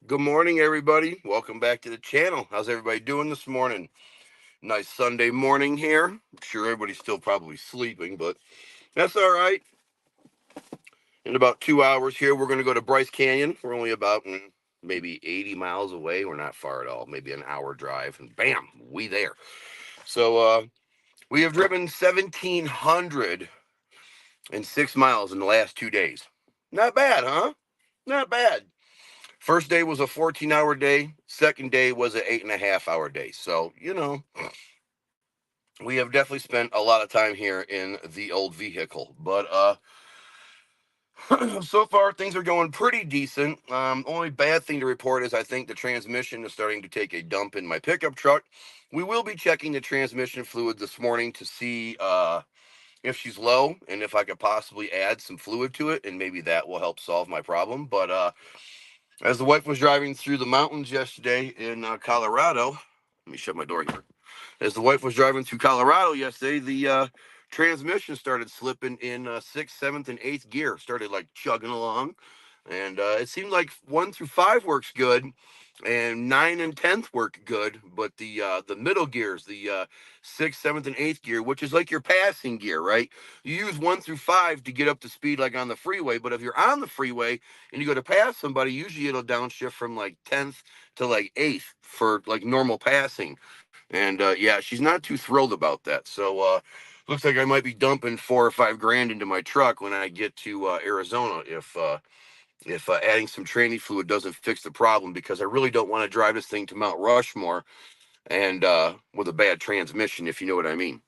Good morning, everybody. Welcome back to the channel. How's everybody doing this morning? Nice Sunday morning here. I'm sure everybody's still probably sleeping, but that's all right. In about 2 hours here, we're going to go to Bryce Canyon. We're only about maybe 80 miles away. We're not far at all. Maybe an hour drive, and bam, we there. So we have driven 1,706 miles in the last 2 days. Not bad, huh? Not bad. First day was a 14-hour day. Second day was an 8.5-hour day. So, we have definitely spent a lot of time here in the old vehicle. But so far things are going pretty decent. Only bad thing to report is I think the transmission is starting to take a dump in my pickup truck. We will be checking the transmission fluid this morning to see if she's low and if I could possibly add some fluid to it, and maybe that will help solve my problem. But as the wife was driving through the mountains yesterday in Colorado, let me shut my door here. As the wife was driving through Colorado yesterday, the transmission started slipping in sixth, seventh, and eighth gear. Started like chugging along, and it seemed like 1 through 5 works good, and 9 and 10th work good, but the middle gears, the sixth, seventh, and eighth gear, which is like your passing gear, right? You use 1 through 5 to get up to speed, like on the freeway. But if you're on the freeway and you go to pass somebody, usually it'll downshift from like 10th to like eighth for like normal passing. And yeah, she's not too thrilled about that. So looks like I might be dumping 4 or 5 grand into my truck when I get to Arizona if adding some training fluid doesn't fix the problem, because I really don't want to drive this thing to Mount Rushmore and with a bad transmission, if you know what I mean.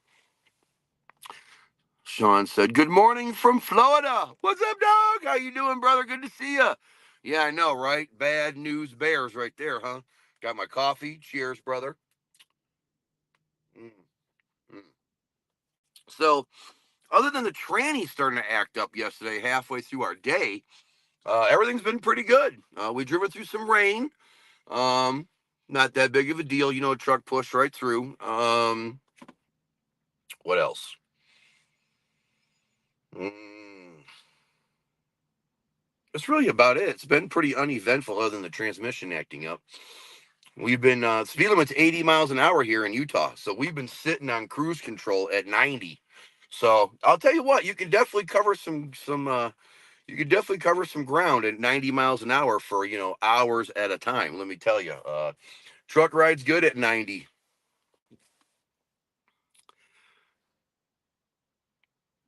Sean said, "Good morning from Florida. What's up, dog? How you doing, brother? Good to see you." Yeah, I know, right? Bad news bears right there, huh? Got my coffee. Cheers, brother. Mm, mm. So, other than the tranny starting to act up yesterday, halfway through our day, everything's been pretty good. We driven through some rain. Um, Not that big of a deal, truck pushed right through. What else? Mm, that's really about it. It's been pretty uneventful, other than the transmission acting up. We've been speed limit's 80 miles an hour here in Utah, so we've been sitting on cruise control at 90. So I'll tell you what, you could definitely cover some ground at 90 miles an hour for hours at a time. Let me tell you, truck rides good at 90.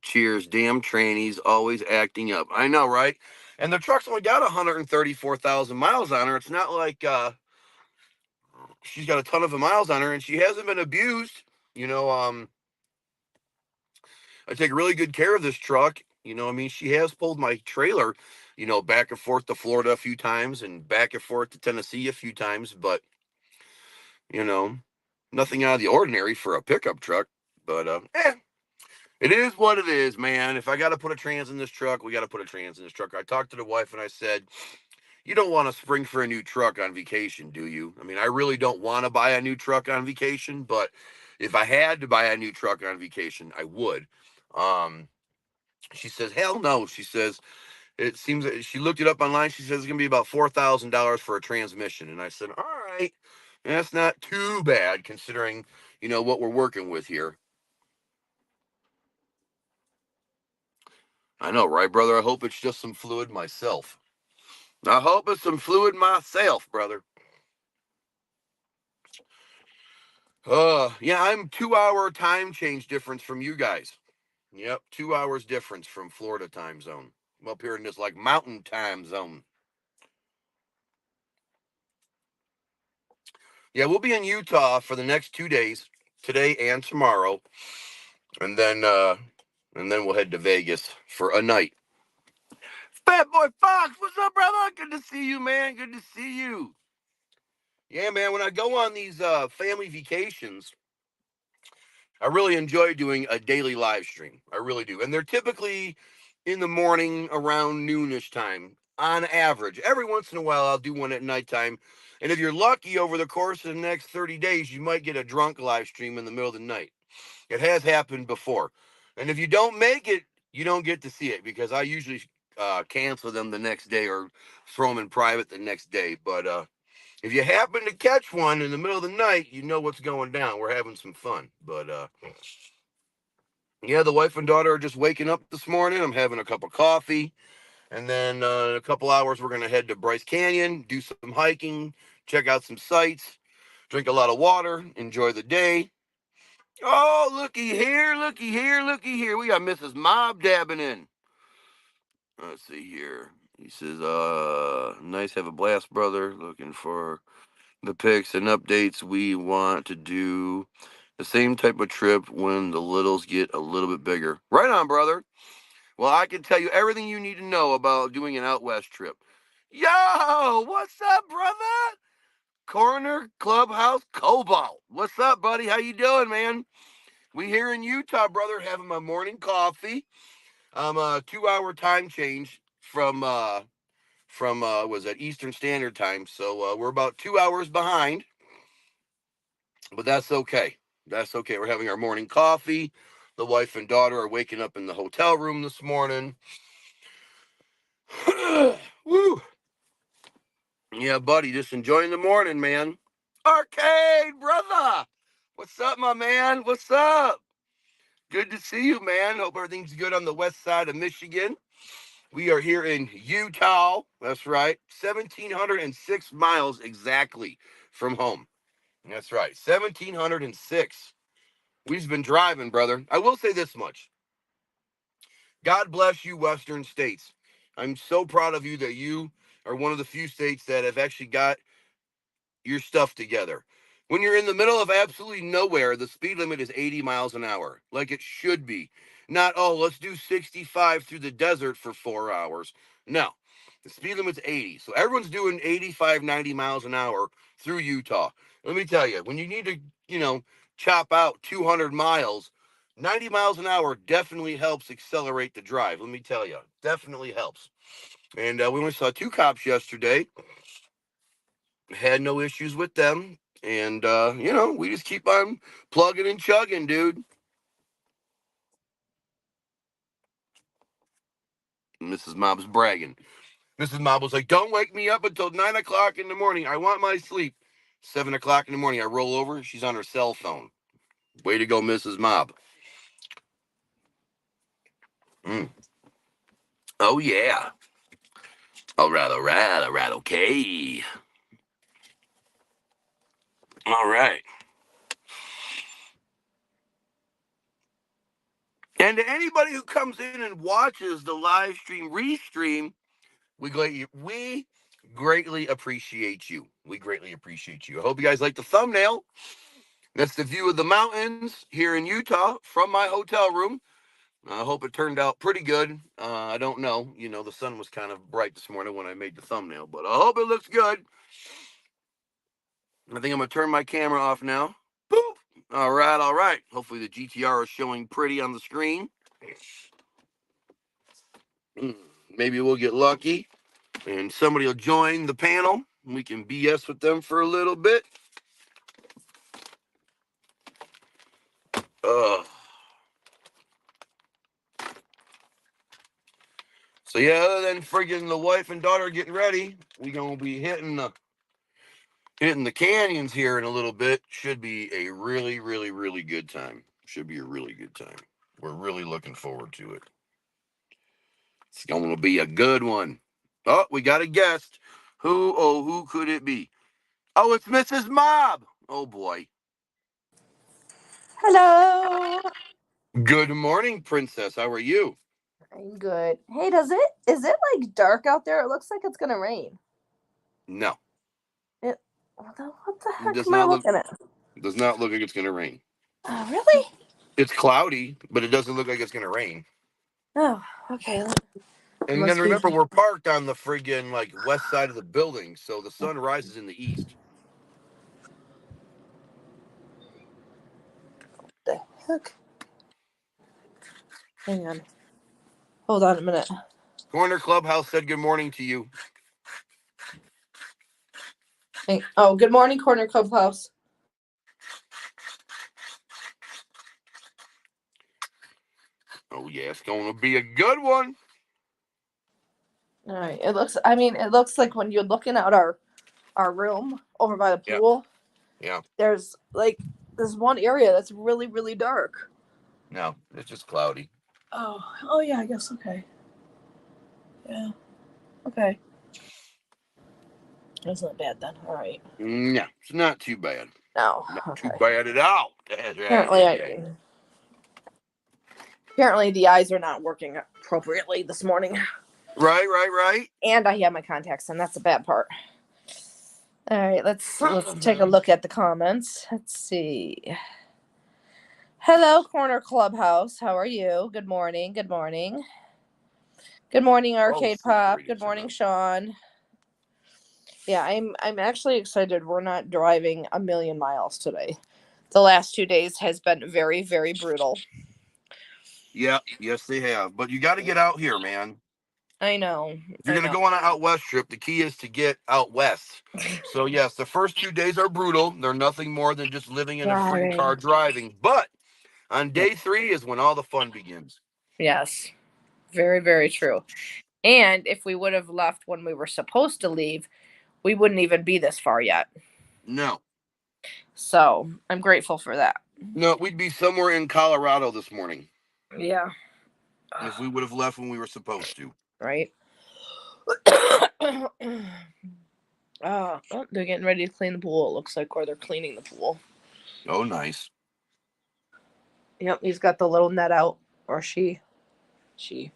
Cheers, damn trannies always acting up. I know, right? And the truck's only got 134,000 miles on her. It's not like she's got a ton of miles on her, and she hasn't been abused. You know, um, I take really good care of this truck. I mean, she has pulled my trailer, back and forth to Florida a few times and back and forth to Tennessee a few times, but you know, nothing out of the ordinary for a pickup truck. But it is what it is, man. If I got to put a trans in this truck, we got to put a trans in this truck. I talked to the wife and I said, "You don't want to spring for a new truck on vacation, do you?" I mean, I really don't want to buy a new truck on vacation, but if I had to buy a new truck on vacation, I would. Um, she says, "Hell no." She says, it seems that she looked it up online. She says it's going to be about $4,000 for a transmission. And I said, all right, that's not too bad considering, what we're working with here. I know, right, brother? I hope it's just some fluid myself. I hope it's some fluid myself, brother. Yeah, I'm 2 hour time change difference from you guys. Yep, 2 hours difference from Florida time zone. I'm up here in this like mountain time zone. Yeah, we'll be in Utah for the next 2 days, today and tomorrow, and then we'll head to Vegas for a night. Fat Boy Fox, what's up, brother? Good to see you, man. Good to see you. Yeah, man. When I go on these family vacations, I really enjoy doing a daily live stream. I really do. And they're typically in the morning around noonish time on average. Every once in a while, I'll do one at nighttime. And if you're lucky, over the course of the next 30 days, you might get a drunk live stream in the middle of the night. It has happened before. And if you don't make it, you don't get to see it, because I usually cancel them the next day or throw them in private the next day. But if you happen to catch one in the middle of the night, you know what's going down. We're having some fun. But yeah, the wife and daughter are just waking up this morning. I'm having a cup of coffee. And then in a couple hours, we're going to head to Bryce Canyon, do some hiking, check out some sights, drink a lot of water, enjoy the day. Oh, looky here, looky here, looky here. We got Mrs. Mob dabbing in. Let's see here. He says, nice, have a blast, brother. Looking for the pics and updates. We want to do the same type of trip when the littles get a little bit bigger. Right on, brother. Well, I can tell you everything you need to know about doing an out west trip. Yo, what's up, brother? Corner Clubhouse Cobalt. What's up, buddy? How you doing, man? We here in Utah, brother, having my morning coffee. I'm a 2-hour time change from was at Eastern Standard Time, so we're about 2 hours behind, but that's okay. That's okay. We're having our morning coffee. The wife and daughter are waking up in the hotel room this morning. Woo! Yeah, buddy, just enjoying the morning, man. Arcade, brother! What's up, my man? What's up? Good to see you, man. Hope everything's good on the west side of Michigan. We are here in Utah. That's right. 1,706 miles exactly from home. That's right. 1,706. We've been driving, brother. I will say this much. God bless you, Western states. I'm so proud of you that you are one of the few states that have actually got your stuff together. When you're in the middle of absolutely nowhere, the speed limit is 80 miles an hour, like it should be. Not, oh, let's do 65 through the desert for 4 hours. No, the speed limit's 80. So everyone's doing 85, 90 miles an hour through Utah. Let me tell you, when you need to, chop out 200 miles, 90 miles an hour definitely helps accelerate the drive. Let me tell you, definitely helps. And we only saw 2 cops yesterday. Had no issues with them. And, we just keep on plugging and chugging, dude. Mrs. Mob's bragging. Mrs. Mob was like, don't wake me up until 9 o'clock in the morning. I want my sleep. 7 o'clock in the morning, I roll over. She's on her cell phone. Way to go, Mrs. Mob. Mm. Oh, yeah. All right, all right, all right, okay. All right. And to anybody who comes in and watches the live stream, restream, we greatly appreciate you. We greatly appreciate you. I hope you guys like the thumbnail. That's the view of the mountains here in Utah from my hotel room. I hope it turned out pretty good. I don't know. The sun was kind of bright this morning when I made the thumbnail, but I hope it looks good. I think I'm going to turn my camera off now. Boop. All right, all right. Hopefully the GTR is showing pretty on the screen. Maybe we'll get lucky and somebody will join the panel. We can BS with them for a little bit. So yeah, other than friggin' the wife and daughter getting ready, we gonna be hitting the canyons here in a little bit. Should be a really, really, really good time. Should be a really good time. We're really looking forward to it. It's gonna be a good one. Oh, we got a guest. Who could it be? Oh, it's Mrs. Mob. Oh boy. Hello. Good morning, princess. How are you? I'm good. Hey, is it like dark out there? It looks like it's gonna rain. No. What the heck Does am I not look looking at? does not look like it's gonna rain. Oh, really? It's cloudy, but it doesn't look like it's gonna rain. Oh, okay. And then remember, we're parked on the friggin' west side of the building, so the sun rises in the east. The heck? Hang on. Hold on a minute. Corner Clubhouse said good morning to you. Oh, good morning, Corner Clubhouse. Oh yeah, it's gonna be a good one. All right. It looks like when you're looking out our room over by the pool, Yeah. there's like this one area that's really, really dark. No, it's just cloudy. Oh yeah, I guess okay. Yeah. Okay. That's not bad then. All right. No, it's not too bad. No. Not Okay. too bad at all. Apparently the eyes are not working appropriately this morning. Right. And I have my contacts in. That's the bad part. All right, let's take a look at the comments. Let's see. Hello, Corner Clubhouse. How are you? Good morning. Good morning. Good morning, Arcade Pop. Good morning, Sean. Yeah, I'm actually excited. We're not driving a million miles today. The last 2 days has been very, very brutal. Yeah, yes, they have. But you got to get out here, man. I know. If you're going to go on an out west trip, the key is to get out west. So, yes, the first 2 days are brutal. They're nothing more than just living in a freaking car driving. But on day 3 is when all the fun begins. Yes. Very, very true. And if we would have left when we were supposed to leave, we wouldn't even be this far yet. No. So I'm grateful for that. No, we'd be somewhere in Colorado this morning. Yeah. If we would have left when we were supposed to. Right. Oh, they're getting ready to clean the pool, it looks like, or they're cleaning the pool. Oh, nice. Yep, he's got the little net out, or she. Shifu.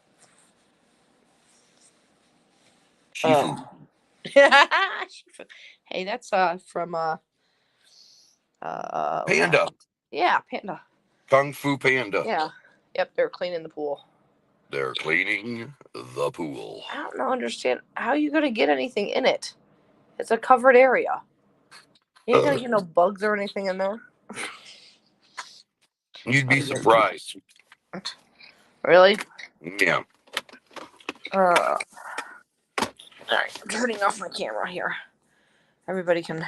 Hey, that's from Panda. Yeah, Panda. Kung Fu Panda. Yeah. Yep, they're cleaning the pool. They're cleaning the pool. I don't understand how you gonna get anything in it. It's a covered area. You ain't gonna get no bugs or anything in there. You'd be surprised. Really? Yeah. All right, I'm turning off my camera here. Everybody can.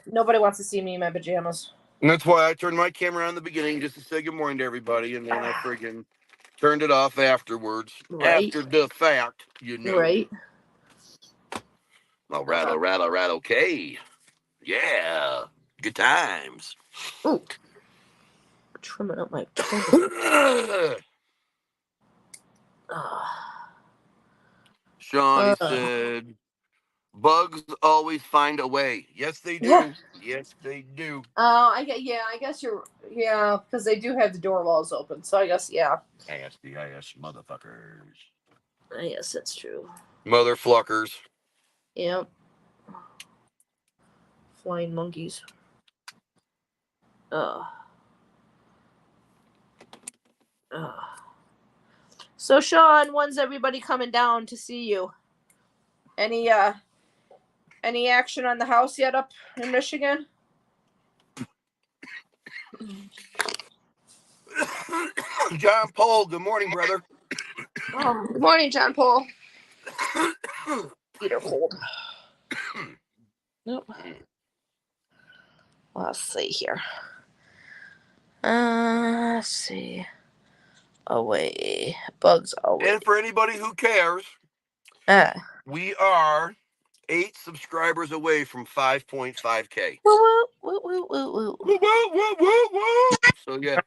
Nobody wants to see me in my pajamas. And that's why I turned my camera on in the beginning just to say good morning to everybody, and then I friggin' turned it off afterwards. Right. After the fact, you know. Right. All right, okay. Yeah. Good times. Ooh. Trimming up my toes. Shawnee said, bugs always find a way. Yes, they do. Yeah. Yes, they do. I guess you're, because they do have the door walls open. So I guess, yeah. ASDIS motherfuckers. Yes, that's true. Motherfluckers. Yep. Flying monkeys. So Sean, when's everybody coming down to see you? Any action on the house yet up in Michigan? John Paul, good morning, brother. Good morning, John Paul. Feet are cold. Nope. Let's see here. Let's see. Away. Bugs away. And for anybody who cares, we are 8 subscribers away from 5.5K. Woo, woo, woo, woo, woo. Woo, woo, woo, woo. So, yeah,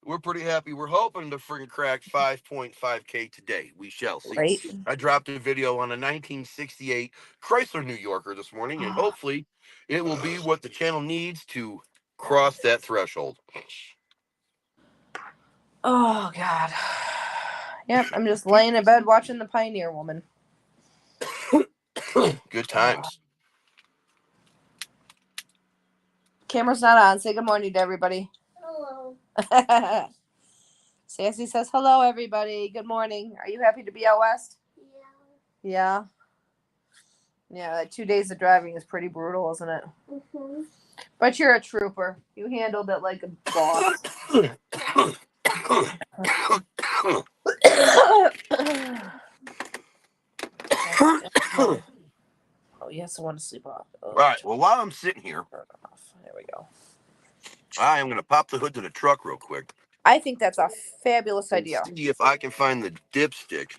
we're pretty happy. We're hoping to freaking crack 5.5K today. We shall see. Right. I dropped a video on a 1968 Chrysler New Yorker this morning, and hopefully it will be what the channel needs to cross that threshold. Oh, God. Yep, I'm just laying in bed watching The Pioneer Woman. Good times. Camera's not on. Say good morning to everybody. Hello. Sassy says hello, everybody. Good morning. Are you happy to be out west? Yeah. Yeah, that 2 days of driving is pretty brutal, isn't it? Mm-hmm. But you're a trooper. You handled it like a boss. Oh, yes, I want to sleep off. Oh, Right. Well, while I'm sitting here, there we go. I am going to pop the hood to the truck real quick. I think that's a fabulous idea. See if I can find the dipstick.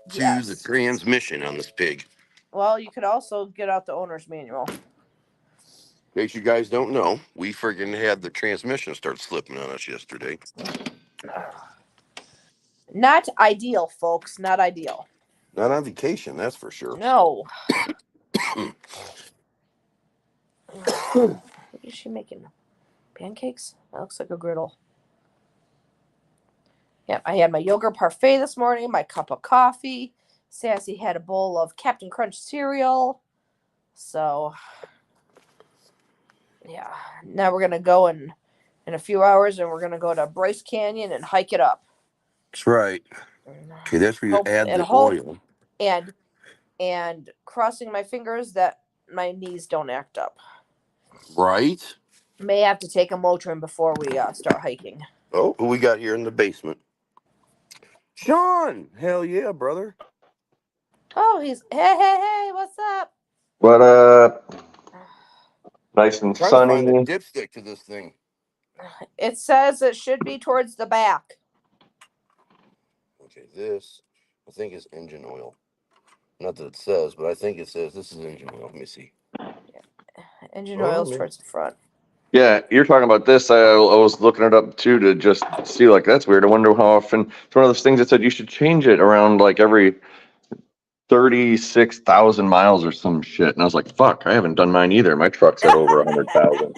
to the Yes. transmission on this pig. Well, you could also get out the owner's manual. In case you guys don't know, we friggin' had the transmission start slipping on us yesterday. Not ideal, folks. Not ideal. Not on vacation, that's for sure. No. What is she making? Pancakes? That looks like a griddle. Yep, I had my yogurt parfait this morning, my cup of coffee. Sassy had a bowl of Captain Crunch cereal. So, yeah. Now we're going to go in a few hours, and we're going to go to Bryce Canyon and hike it up. That's right. Okay, that's where you add the oil. And crossing my fingers that my knees don't act up. Right. May have to take a Motrin before we start hiking. Oh, who we got here in the basement? Sean! Hell yeah, brother. Oh, he's hey, what's up? What up? Nice and Trying sunny. to find a dipstick to this thing. It says it should be towards the back. Okay, this I think is engine oil. Not that it says, but I think it says this is engine oil. Let me see. Engine oil's towards the front. Yeah, you're talking about this. I was looking it up too to just see, like, that's weird. I wonder how often. It's one of those things that said you should change it around like every 36,000 miles or some shit. And I was like, fuck, I haven't done mine either. My truck's at over 100,000.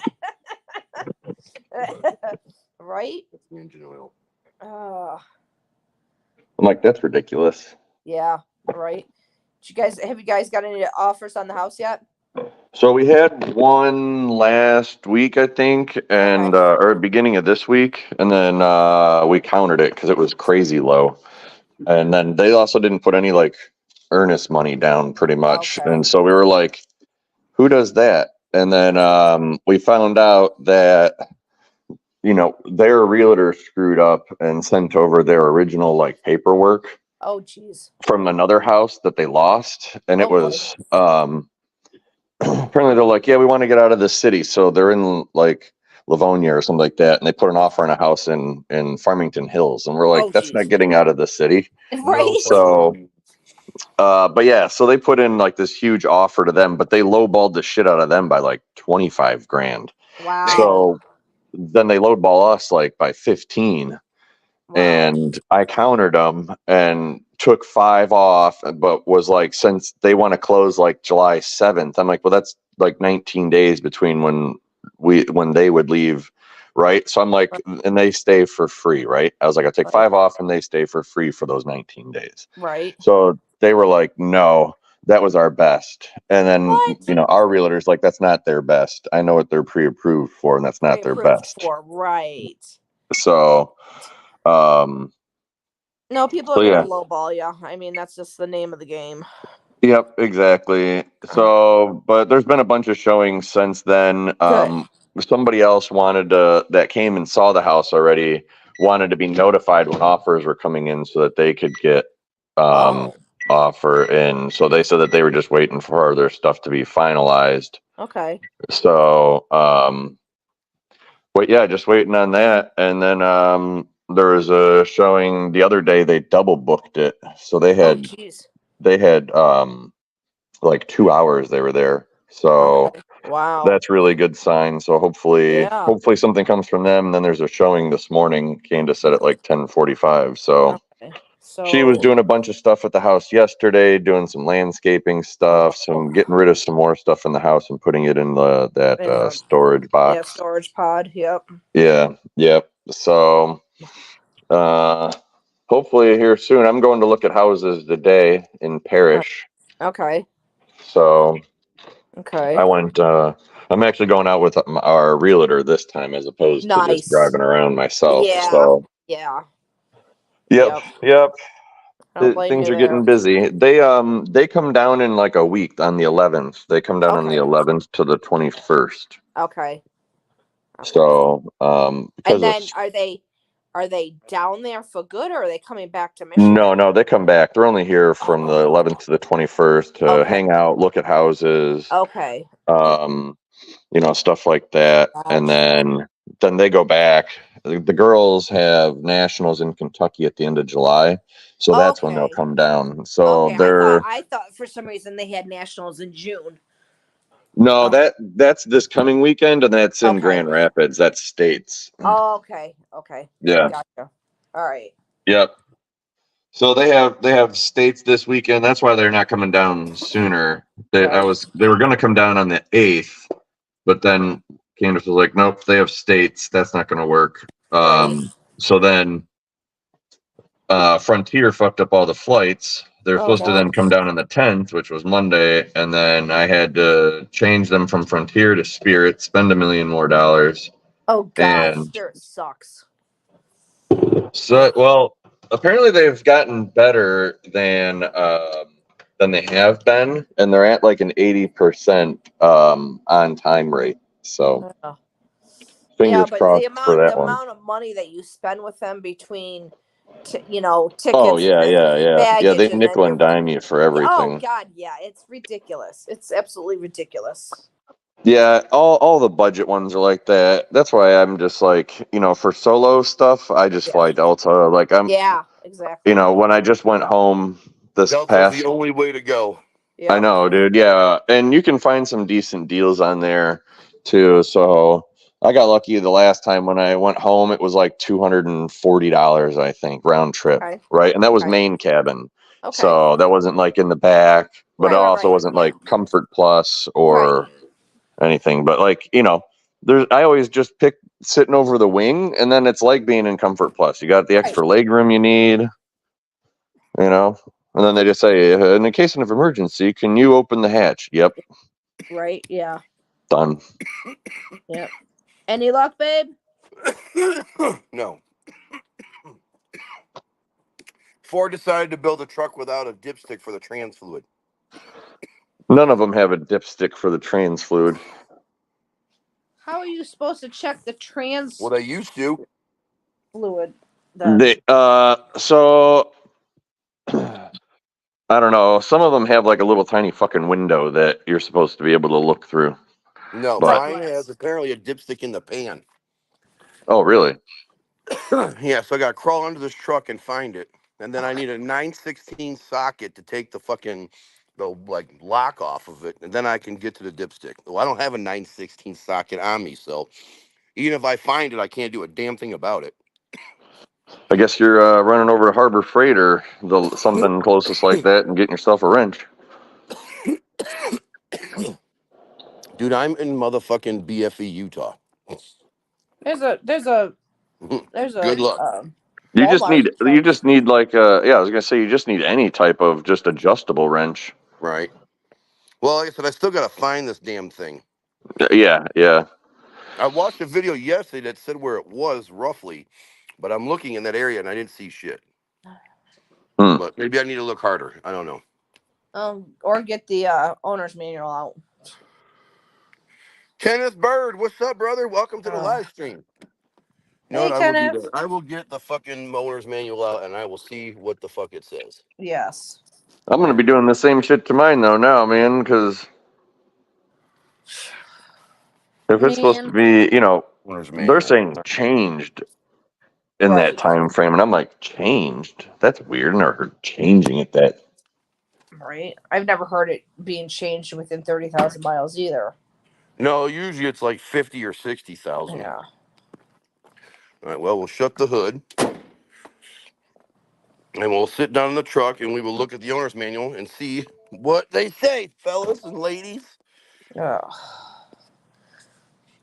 Right? That's the engine oil. I'm like, that's ridiculous. Yeah, right. Have you guys got any offers on the house yet? So we had one last week, I think, and or beginning of this week, and then we countered it because it was crazy low. And then they also didn't put any like earnest money down, pretty much. Okay. And so we were like, who does that? And then we found out that, you know, their realtor screwed up and sent over their original like paperwork. Oh, geez. From another house that they lost, and it was apparently they're like, yeah, we want to get out of the city, so they're in like Livonia or something like that, and they put an offer on a house in Farmington Hills, and we're like, that's not getting out of the city, right? No, so but yeah, so they put in like this huge offer to them, but they lowballed the shit out of them by like 25 grand. Wow. So then they lowball us like by 15. Wow. And I countered them and took 5 off, but was like, since they want to close like July 7th, I'm like, well, that's like 19 days between when they would leave, right? So I'm like, and they stay for free, right? I was like, I take 5 off and they stay for free for those 19 days. Right. So they were like, no, that was our best. And then, you know, our realtor's like, that's not their best. I know what they're pre-approved for, and that's not their best. Right. So no, people are gonna lowball you. I mean, that's just the name of the game. Yep, exactly. So, but there's been a bunch of showings since then. Somebody else that came and saw the house already, wanted to be notified when offers were coming in so that they could get offer in. So they said that they were just waiting for their stuff to be finalized. Okay. So, but yeah, just waiting on that. And then there was a showing the other day. They double booked it, so they had like 2 hours they were there. So wow, that's really good sign. So hopefully something comes from them. And then there's a showing this morning. Candace said at like 10:45. So she was doing a bunch of stuff at the house yesterday, doing some landscaping stuff, getting rid of some more stuff in the house and putting it in that storage box. Yeah, storage pod. Yep. Yeah. Yep. So hopefully here soon. I'm going to look at houses today in Parrish. Okay. So okay. I went I'm actually going out with our realtor this time as opposed to just driving around myself. Yeah. So yeah. Yep. Things are getting busy. They come down in like a week on the 11th. They come down on the 11th to the 21st. Okay. So because and then are they down there for good, or are they coming back to Michigan? No, they come back. They're only here from the 11th to the 21st to hang out, look at houses. Okay. You know, stuff like that. And then then they go back. The girls have nationals in Kentucky at the end of July, so that's when they'll Okay. come down. So Okay. they're I thought for some reason they had nationals in June. no, Oh. that's this coming weekend, and that's in Okay. Grand Rapids. That's states. Oh, okay. Okay. Yeah. Gotcha. All right. Yep. So they have states this weekend. That's why they're not coming down sooner. They were going to come down on the 8th, but then Candace was like, nope, they have states. That's not going to work. Right. So then Frontier fucked up all the flights. They're Oh, supposed to then come down on the 10th, which was Monday, and then I had to change them from Frontier to Spirit, spend $1 million more. Oh God, And Spirit sucks. so, well, apparently they've gotten better than they have been, and they're at like an 80% on time rate. So Oh. fingers but crossed for that the one. amount of money that you spend with them between, tickets. Oh yeah, and yeah. baggage, They and nickel then and dime you for oh everything. God, yeah, it's ridiculous. It's absolutely ridiculous. Yeah, all the budget ones are like that. That's why I'm just like, for solo stuff, I just fly Delta. Like Yeah, exactly. when I just went home this Delta's past, the only way to go. Yeah. I know, dude. Yeah, and you can find some decent deals on there too. So I got lucky the last time when I went home. It was like $240, I think, round trip, Okay. right? And that was Okay. main cabin. Okay. So that wasn't like in the back, but it also Right. wasn't Yeah. like Comfort Plus or anything. But like, I always just pick sitting over the wing, and then it's like being in Comfort Plus. You got the extra leg room you need, and then they just say, in the case of emergency, can you open the hatch? Yep. Right. Yeah. Done. Yep. Any luck, babe? No. Ford decided to build a truck without a dipstick for the trans fluid. None of them have a dipstick for the trans fluid. How are you supposed to check the trans Well, they used to. fluid? Then? So I don't know. Some of them have like a little tiny fucking window that you're supposed to be able to look through. No, But- mine has apparently a dipstick in the pan. Oh, really? Yeah, so I got to crawl under this truck and find it, and then I need a 9/16 socket to take the lock off of it, and then I can get to the dipstick. Well, I don't have a 9/16 socket on me, so even if I find it, I can't do a damn thing about it. I guess you're running over to Harbor Freight or something closest like that and getting yourself a wrench. Dude, I'm in motherfucking BFE, Utah. There's a Good luck. You just Walmart. need like I was gonna say you just need any type of just adjustable wrench. Right. Well, like I said, I still got to find this damn thing. Yeah. I watched a video yesterday that said where it was roughly, but I'm looking in that area and I didn't see shit. But maybe I need to look harder. I don't know. Or get the owner's manual out. Kenneth Bird, what's up, brother? Welcome to the live stream. You know Hey, what? Kenneth. I will get the fucking owner's manual out and I will see what the fuck it says. Yes. I'm gonna be doing the same shit to mine though now, man, because if it's supposed to be, Owner's they're manual. saying changed in that time frame, and I'm like, changed? That's weird. I never heard changing at that. Right. I've never heard it being changed within 30,000 miles either. No, usually it's like 50 or 60,000. Yeah. All right. Well, we'll shut the hood. And we'll sit down in the truck and we will look at the owner's manual and see what they say, fellas and ladies. Ugh.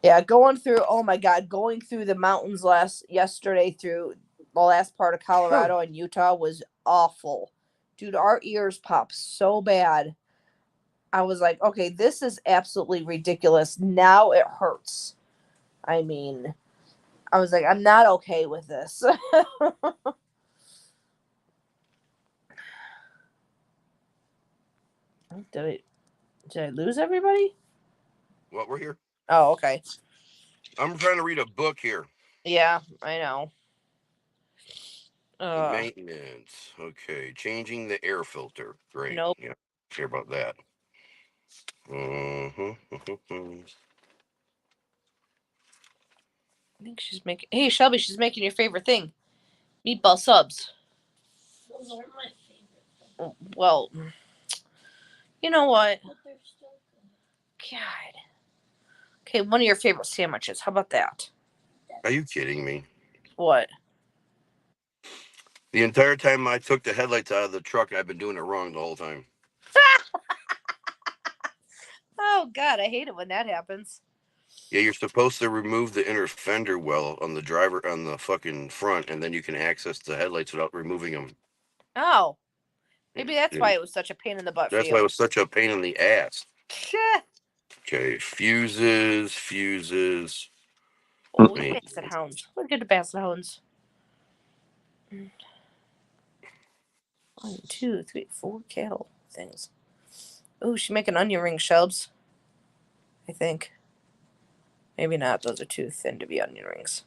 Yeah, going through the mountains yesterday through the last part of Colorado and Utah was awful. Dude, our ears popped so bad. I was like, okay, this is absolutely ridiculous. Now it hurts. I mean, I was like, I'm not okay with this. Did I lose everybody? Well, we're here. Oh, okay. I'm trying to read a book here. Yeah, I know. Maintenance. Okay. Changing the air filter. Great. Nope. Yeah. Care about that. I think she's making. Hey, Shelby, she's making your favorite thing, meatball subs. Those are my favorite. Well, you know what? But they're still good. God. Okay, one of your favorite sandwiches. How about that? Are you kidding me? What? The entire time I took the headlights out of the truck, I've been doing it wrong the whole time. Oh God, I hate it when that happens. Yeah, you're supposed to remove the inner fender well on the driver on the fucking front, and then you can access the headlights without removing them. Oh, maybe that's Yeah. why it was such a pain in the butt That's for why it you. was such a pain in the ass. Shit. Okay, fuses. Oh, the Man. basset hounds. Look at the basset hounds. 1, 2, 3, 4 cattle things. Oh, she's making onion ring shelves. I think. Maybe not. Those are too thin to be onion rings.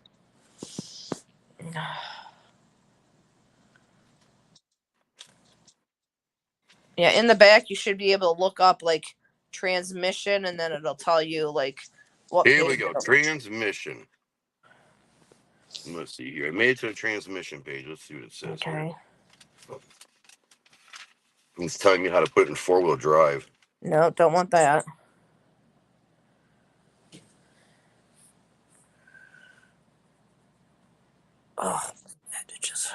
Yeah, in the back you should be able to look up like transmission, and then it'll tell you like what. Here we go. Transmission. Let's see here. I made it to the transmission page. Let's see what it says here. Okay. It's telling me how to put it in 4-wheel drive. No, don't want that. Oh, bandages.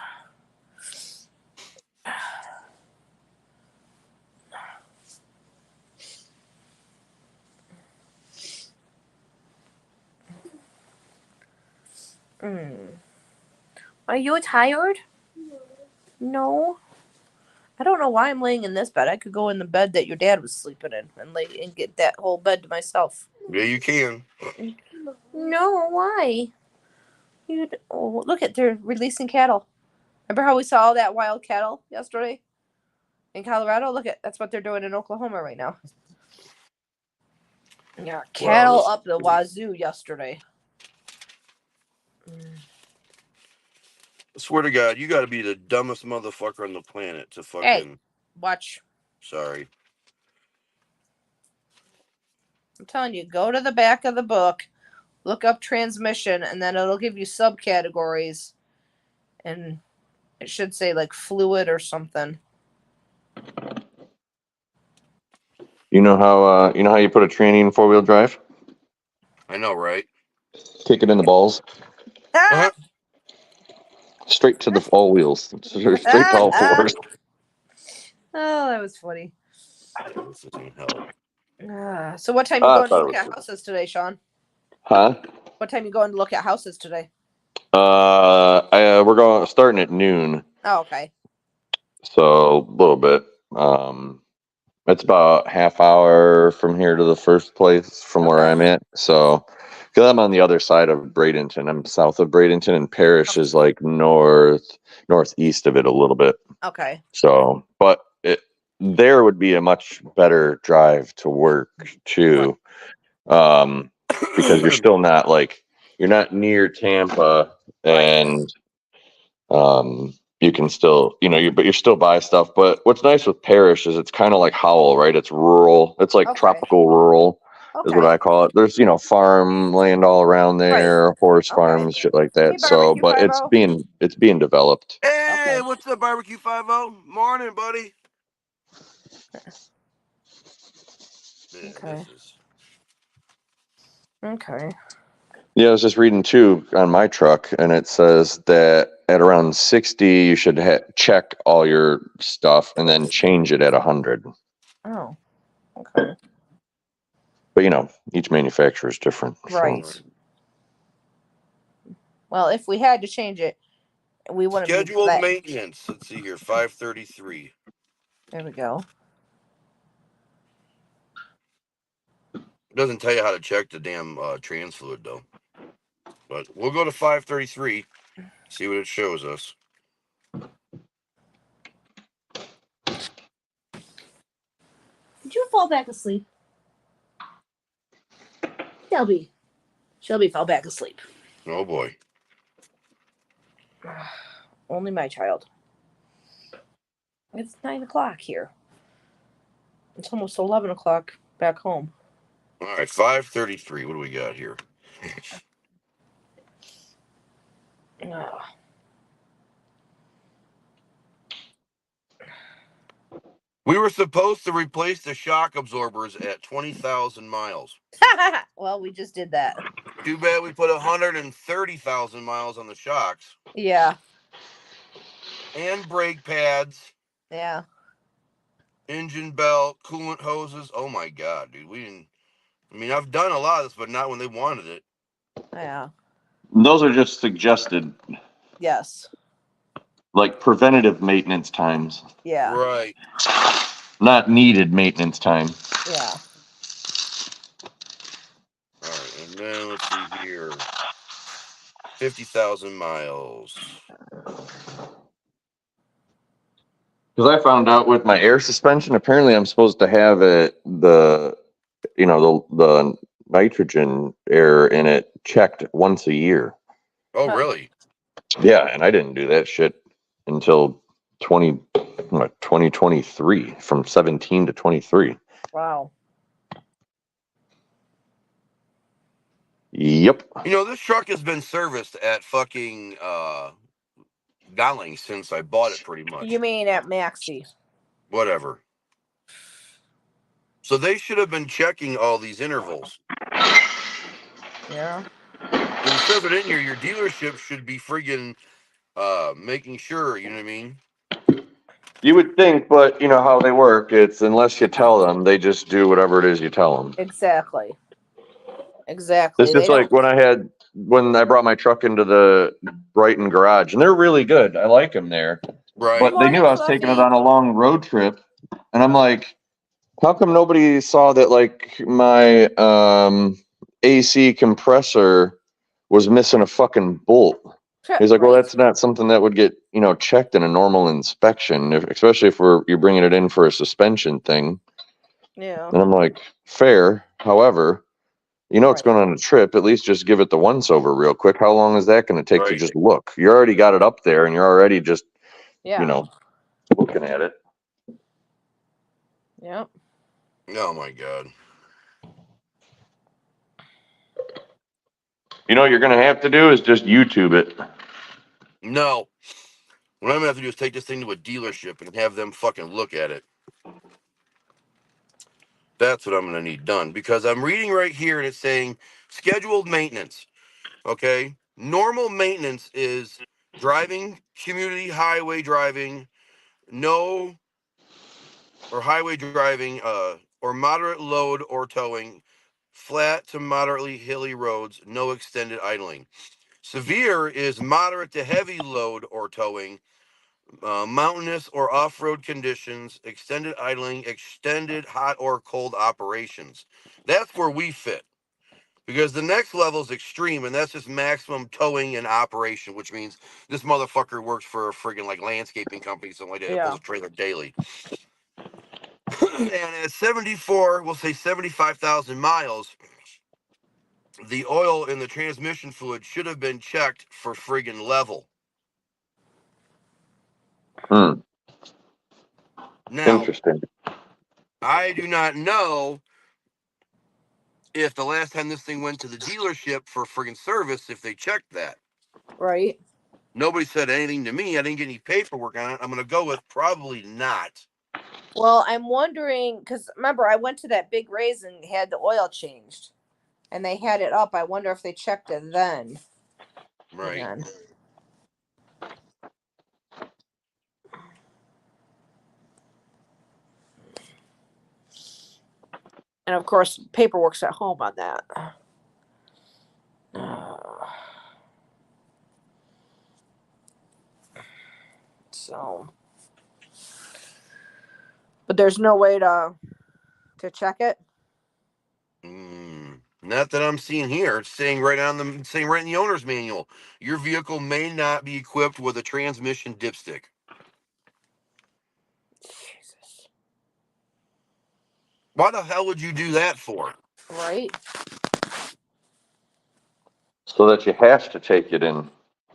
Are you tired? No. I don't know why I'm laying in this bed. I could go in the bed that your dad was sleeping in and lay and get that whole bed to myself. Yeah, you can. No, why? Oh, look at they're releasing cattle. Remember how we saw all that wild cattle yesterday in Colorado? Look at that's what they're doing in Oklahoma right now. Yeah, cattle up the wazoo yesterday. I swear to God, you got to be the dumbest motherfucker on the planet to fucking. Hey, watch. Sorry. I'm telling you, go to the back of the book, look up transmission, and then it'll give you subcategories. And it should say like fluid or something. You know how you put a tranny in 4-wheel drive? I know, right? Kick it in the balls, Uh-huh. straight to the all wheels, straight to all fours. Oh, that was funny. This doesn't help. So what time you I going to thought it look was at houses today, Sean? Huh? What time you going to look at houses today? We're starting at noon, Oh, okay. so a little bit. It's about half hour from here to the first place from where I'm at. So, because I'm on the other side of Bradenton, I'm south of Bradenton, and Parrish is like northeast of it a little bit. Okay. So, but there would be a much better drive to work too, because you're still not you're not near Tampa, and you can still, but you're still buy stuff. But what's nice with Parrish is it's kind of like Howell, right? It's rural. It's like tropical rural is what I call it. There's, farmland all around there, horse farms, shit like that. Hey, So, Barbecue but Five-O. it's being developed. Hey, what's up, Barbecue 50? Morning, buddy. Okay. Okay. Yeah, I was just reading too on my truck, and it says that at around 60, you should check all your stuff and then change it at 100. Oh. Okay. But each manufacturer is different. Right. So. Well, if we had to change it, we wouldn't Scheduled be maintenance. Let's see here, 5:33. There we go. It doesn't tell you how to check the damn trans fluid though. But we'll go to 5:33. See what it shows us. Did you fall back asleep? Shelby fell back asleep. Oh boy. Only my child. It's 9 o'clock here. It's almost 11 o'clock back home. All right, 5:33. What do we got here? Ugh. We were supposed to replace the shock absorbers at 20,000 miles. Well, we just did that. Too bad we put 130,000 miles on the shocks. Yeah. And brake pads, Yeah. engine belt, coolant hoses. Oh my God, dude. We didn't. I mean, I've done a lot of this, but not when they wanted it. Yeah. Those are just suggested, Yes. like preventative maintenance times, Yeah. Right. not needed maintenance time. Yeah. All right. And then let's see here. 50,000 miles. Because I found out with my air suspension, apparently I'm supposed to have the nitrogen air in it checked once a year. Oh, Huh. really? Yeah, and I didn't do that shit until 2023, from 17 to 23. Wow. Yep. You know, this truck has been serviced at fucking Dowling since I bought it, pretty much. You mean at Maxi? Whatever. So they should have been checking all these intervals. Yeah. If it says it in here, your dealership should be friggin' making sure, you know what I mean? You would think, but you know how they work. It's unless you tell them, they just do whatever it is you tell them. Exactly. Exactly. It's just like when I brought my truck into the Brighton garage, and they're really good. I like them there. Right. But they knew I was taking it on a long road trip, and I'm like, how come nobody saw that like my AC compressor was missing a fucking bolt? He's like, well, that's not something that would get, checked in a normal inspection, especially if you're bringing it in for a suspension thing. Yeah. And I'm like, fair. However, you know what's Right. going on a trip, at least just give it the once over real quick. How long is that going to take to Right. just look? You already got it up there and you're already just, Yeah. looking at it. Yep. Oh my God. You know what you're going to have to do is just YouTube it. No. What I'm gonna have to do is take this thing to a dealership and have them fucking look at it. That's what I'm gonna need done, because I'm reading right here and it's saying scheduled maintenance. Okay. Normal maintenance is driving, community highway driving, no, or highway driving, or moderate load or towing, flat to moderately hilly roads, no extended idling. Severe is moderate to heavy load or towing, mountainous or off-road conditions, extended idling, extended hot or cold operations. That's where we fit, because the next level is extreme, and that's just maximum towing and operation, which means this motherfucker works for a friggin' like landscaping company, something like that. It pulls a trailer daily. And at 74, we'll say 75,000 miles, the oil in the transmission fluid should have been checked for friggin' level. Now, Interesting. I do not know if the last time this thing went to the dealership for friggin' service, if they checked that. Right. Nobody said anything to me. I didn't get any paperwork on it. I'm going to go with probably not. Well, I'm wondering, because remember, I went to that big raise and had the oil changed, and they had it up. I wonder if they checked it then. Right. Again. And of course, paperwork's at home on that. So, but there's no way to check it. Not that I'm seeing here. It's saying right in the owner's manual, your vehicle may not be equipped with a transmission dipstick. Jesus. Why the hell would you do that for? Right. So that you have to take it in.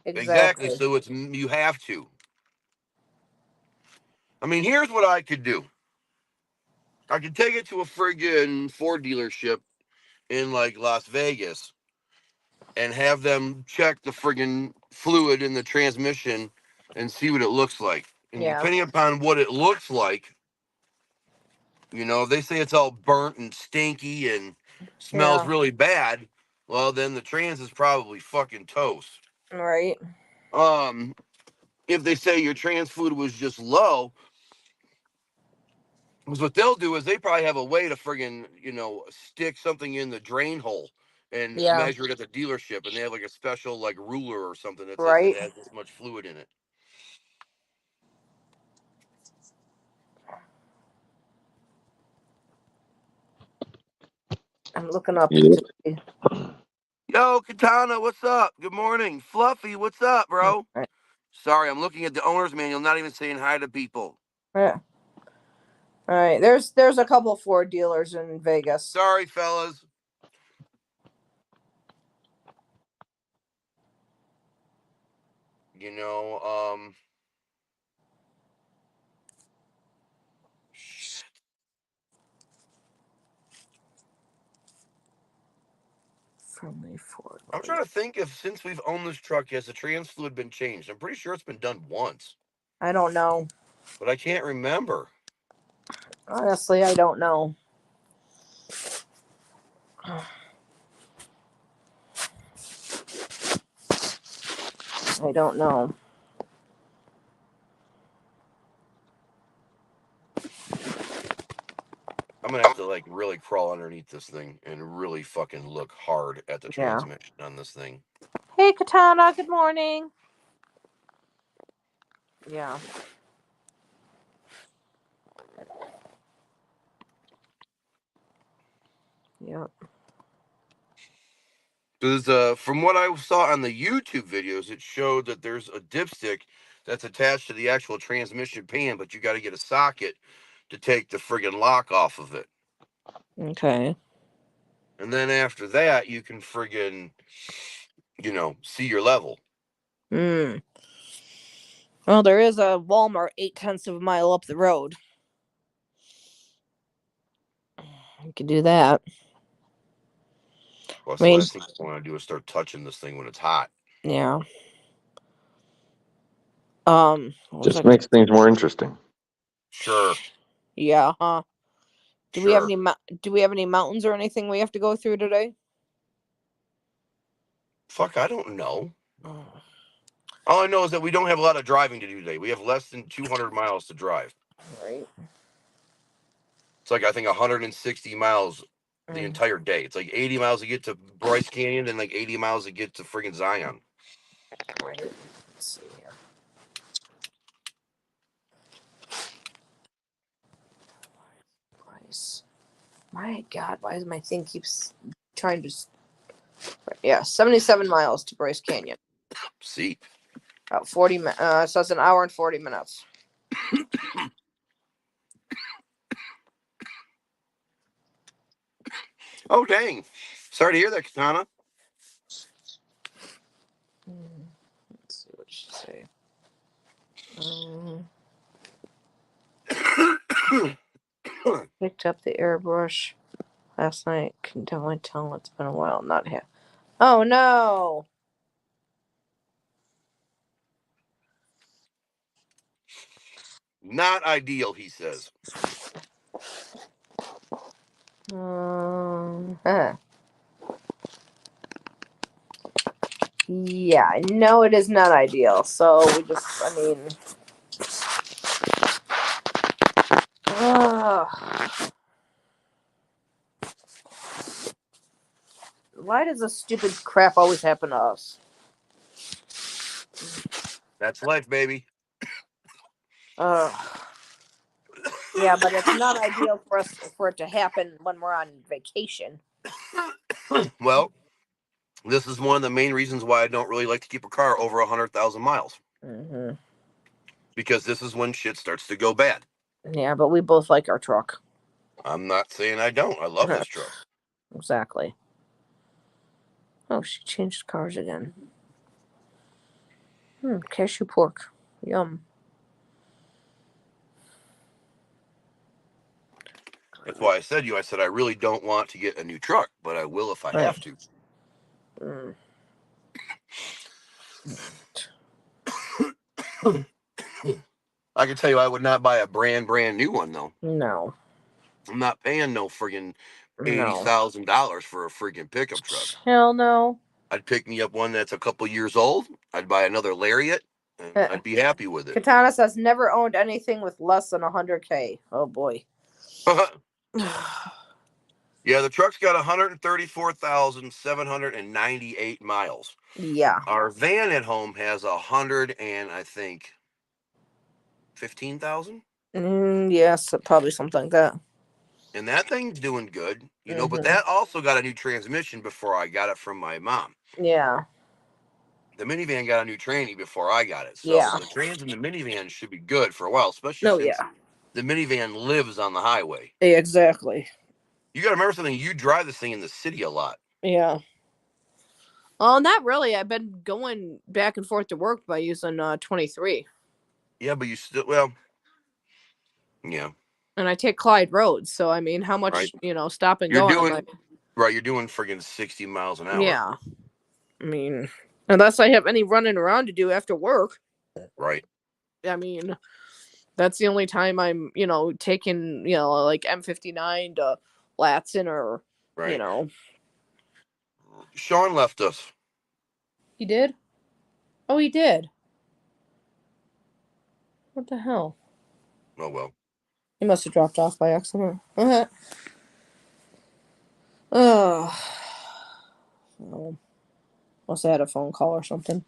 Exactly. So you have to. I mean, here's what I could do. I could take it to a friggin' Ford dealership in like Las Vegas and have them check the friggin' fluid in the transmission and see what it looks like. And Yeah. depending upon what it looks like, you know, if they say it's all burnt and stinky and smells Yeah. really bad, well, then the trans is probably fucking toast. Right. If they say your trans fluid was just low, because what they'll do is they probably have a way to friggin', you know, stick something in the drain hole and Yeah. measure it at the dealership, and they have like a special like ruler or something that says Right. it has this much fluid in it. I'm looking up. Yeah. Yo, Katana, what's up? Good morning. Fluffy, what's up, bro? Right. Sorry, I'm looking at the owner's manual, not even saying hi to people. Yeah. All right. There's a couple Ford dealers in Vegas. Sorry, fellas. You know, shit. Friendly Ford. I'm trying to think if since we've owned this truck, has the trans fluid been changed? I'm pretty sure it's been done once, I don't know. but I can't remember. Honestly, I don't know. I don't know. I'm gonna have to like really crawl underneath this thing and really fucking look hard at the Yeah. transmission on this thing. Hey, Katana. Good morning. Yeah. Yep. Because from what I saw on the YouTube videos, it showed that there's a dipstick that's attached to the actual transmission pan, but you got to get a socket to take the friggin' lock off of it. Okay. And then after that, you can friggin', you know, see your level. Hmm. Well, there is a Walmart 0.8 of a mile up the road. You can do that. Well, that's I the mean, last thing I want to do is start touching this thing when it's hot. yeah. What was Just I makes things more interesting. Sure. Yeah, huh? Do we have Sure. any mountains or anything we have to go through today? Fuck, I don't know. All I know is that we don't have a lot of driving to do today. We have less than 200 miles to drive. Right. It's like, I think 160 miles the Mm. entire day. It's like 80 miles to get to Bryce Canyon and like 80 miles to get to friggin' Zion. Right. Let's see here. Price. My God, why does my thing keeps trying to? Yeah, 77 miles to Bryce Canyon. See? About 40 minutes. So it's an hour and 40 minutes. Oh, dang. Sorry to hear that, Katana. Let's see what she say. Picked up the airbrush last night. Can definitely tell it's been a while. Not here. Oh no. Not ideal, he says. Huh. Yeah, no, it is not ideal. So we just, I mean, why does this stupid crap always happen to us? That's life, baby. Yeah, but it's not ideal for us for it to happen when we're on vacation. Well, this is one of the main reasons why I don't really like to keep a car over 100,000 miles. Mm-hmm. Because this is when shit starts to go bad. Yeah, but we both like our truck. I'm not saying I don't. I love this truck. Exactly. Oh, she changed cars again. Cashew pork. Yum. That's why I said I really don't want to get a new truck, but I will if I have to. I can tell you I would not buy a brand new one, though. No. I'm not paying no friggin' No. $80,000 for a friggin' pickup truck. Hell no. I'd pick me up one that's a couple years old. I'd buy another Lariat, and I'd be happy with it. Katana says never owned anything with less than 100K. Oh boy. Yeah, the truck's got 134,798 miles. Yeah. Our van at home has 100 and I think 15,000. Yes, probably something like that. And that thing's doing good, you know, but that also got a new transmission before I got it from my mom. Yeah. The minivan got a new tranny before I got it. So Yeah. the trans in the minivan should be good for a while, especially since the minivan lives on the highway. Exactly. You got to remember something. You drive this thing in the city a lot. Yeah. Well, not really. I've been going back and forth to work by using 23. Yeah, but you still, well, yeah. And I take Clyde roads, so I mean, how much, stop and go? You're doing friggin' 60 miles an hour. Yeah. I mean, unless I have any running around to do after work. Right. I mean, that's the only time I'm, taking, like M59 to Latson or, right. Sean left us. He did? Oh, he did. What the hell? Oh, well. He must have dropped off by accident. Oh. Well, must have had a phone call or something.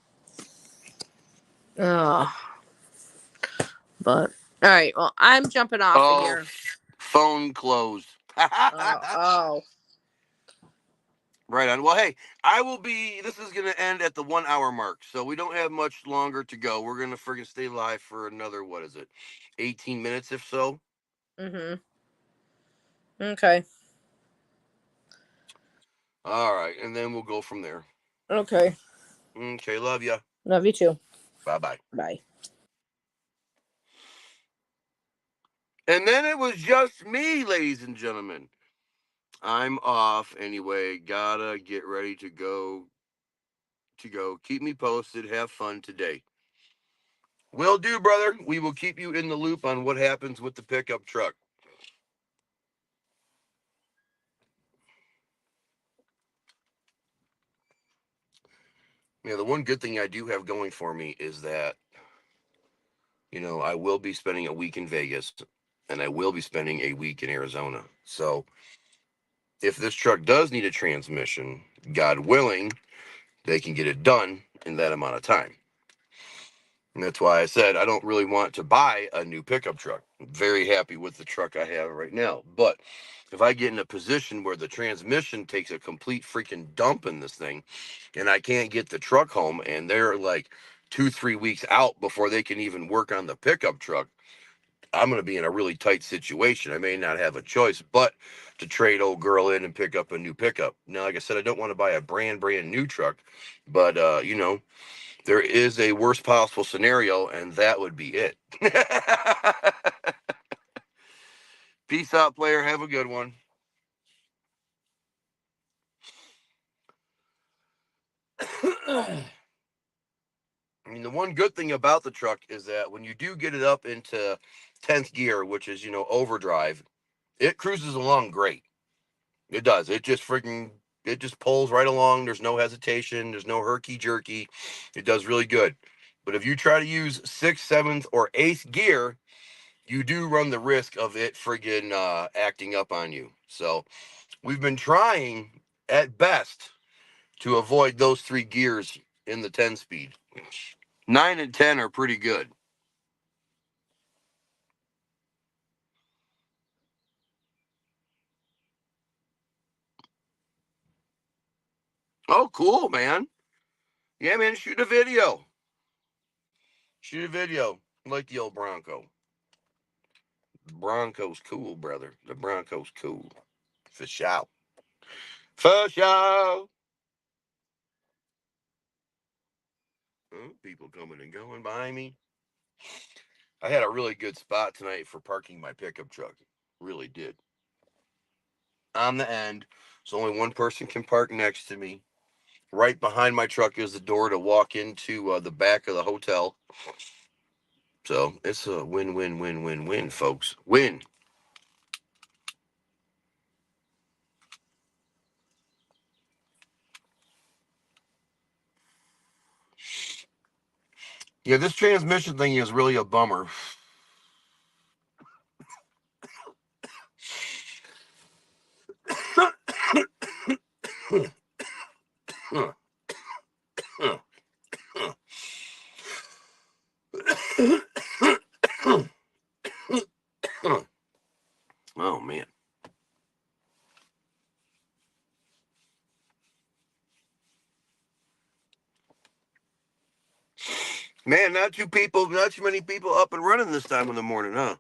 But, all right. Well, I'm jumping off of here. Phone closed. Oh. Right on. Well, hey, this is going to end at the 1 hour mark. So we don't have much longer to go. We're going to friggin' stay live for another, 18 minutes if so? Mm-hmm. Okay. All right. And then we'll go from there. Okay. Okay. Love ya. Love you too. Bye-bye. Bye. And then it was just me, ladies and gentlemen. I'm off anyway. Gotta get ready to go. Keep me posted. Have fun today. Will do, brother. We will keep you in the loop on what happens with the pickup truck. The one good thing I do have going for me is that, I will be spending a week in Vegas and I will be spending a week in Arizona. So if this truck does need a transmission, God willing, they can get it done in that amount of time. And that's why I said I don't really want to buy a new pickup truck. I'm very happy with the truck I have right now. But if I get in a position where the transmission takes a complete freaking dump in this thing and I can't get the truck home and they're like 2-3 weeks out before they can even work on the pickup truck, I'm going to be in a really tight situation. I may not have a choice but to trade old girl in and pick up a new pickup. Now, like I said, I don't want to buy a brand new truck, but, there is a worst possible scenario, and that would be it. Peace out, player. Have a good one. I mean, the one good thing about the truck is that when you do get it up into 10th gear, which is, overdrive, it cruises along great. It does. It just pulls right along. There's no hesitation. There's no herky jerky. It does really good. But if you try to use 6th, 7th, or 8th gear, you do run the risk of it friggin' acting up on you. So we've been trying at best to avoid those 3 gears in the 10 speed. 9 and 10 are pretty good. Oh, cool, man. Yeah, man, shoot a video. I like the old Bronco. The Bronco's cool, brother. The Bronco's cool. For sure. For sure. Oh, people coming and going behind me. I had a really good spot tonight for parking my pickup truck. Really did. On the end, so only one person can park next to me. Right behind my truck is the door to walk into the back of the hotel. So it's a win, folks. Win. Yeah, this transmission thing is really a bummer. Oh, man. Man, not too many people up and running this time of the morning, huh?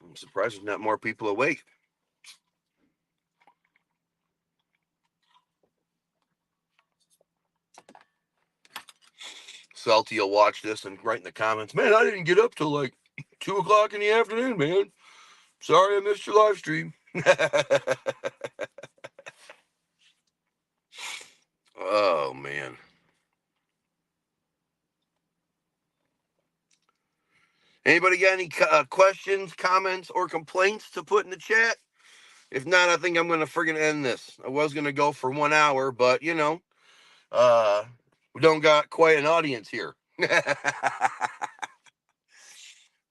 I'm surprised there's not more people awake. Salty will watch this and write in the comments, man, I didn't get up till like 2 o'clock in the afternoon, man. Sorry I missed your live stream. Oh, man. Anybody got any questions, comments, or complaints to put in the chat? If not, I think I'm going to friggin' end this. I was going to go for 1 hour, but, you know, we don't got quite an audience here.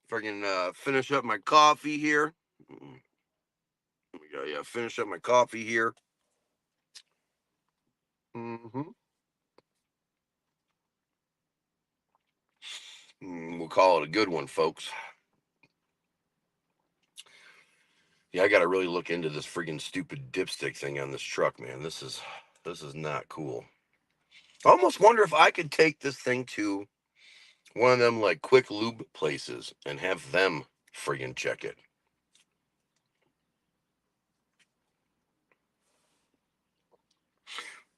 Friggin' finish up my coffee here. Yeah, finish up my coffee here. We'll call it a good one, folks. Yeah, I got to really look into this friggin' stupid dipstick thing on this truck, man. This is not cool. I almost wonder if I could take this thing to one of them like quick lube places and have them friggin' check it.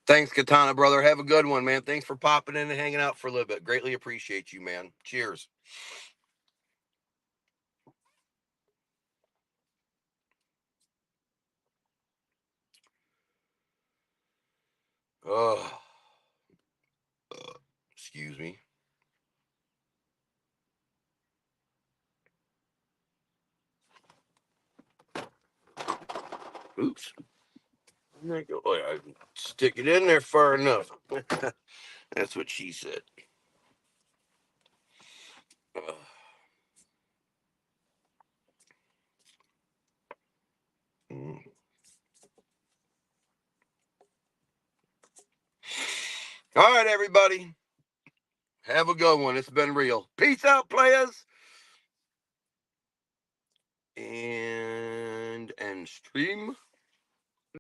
Thanks, Katana, brother. Have a good one, man. Thanks for popping in and hanging out for a little bit. Greatly appreciate you, man. Cheers. Excuse me. Oops. Oh, I stick it in there far enough. That's what she said. All right, everybody. Have a good one. It's been real. Peace out, players. And stream.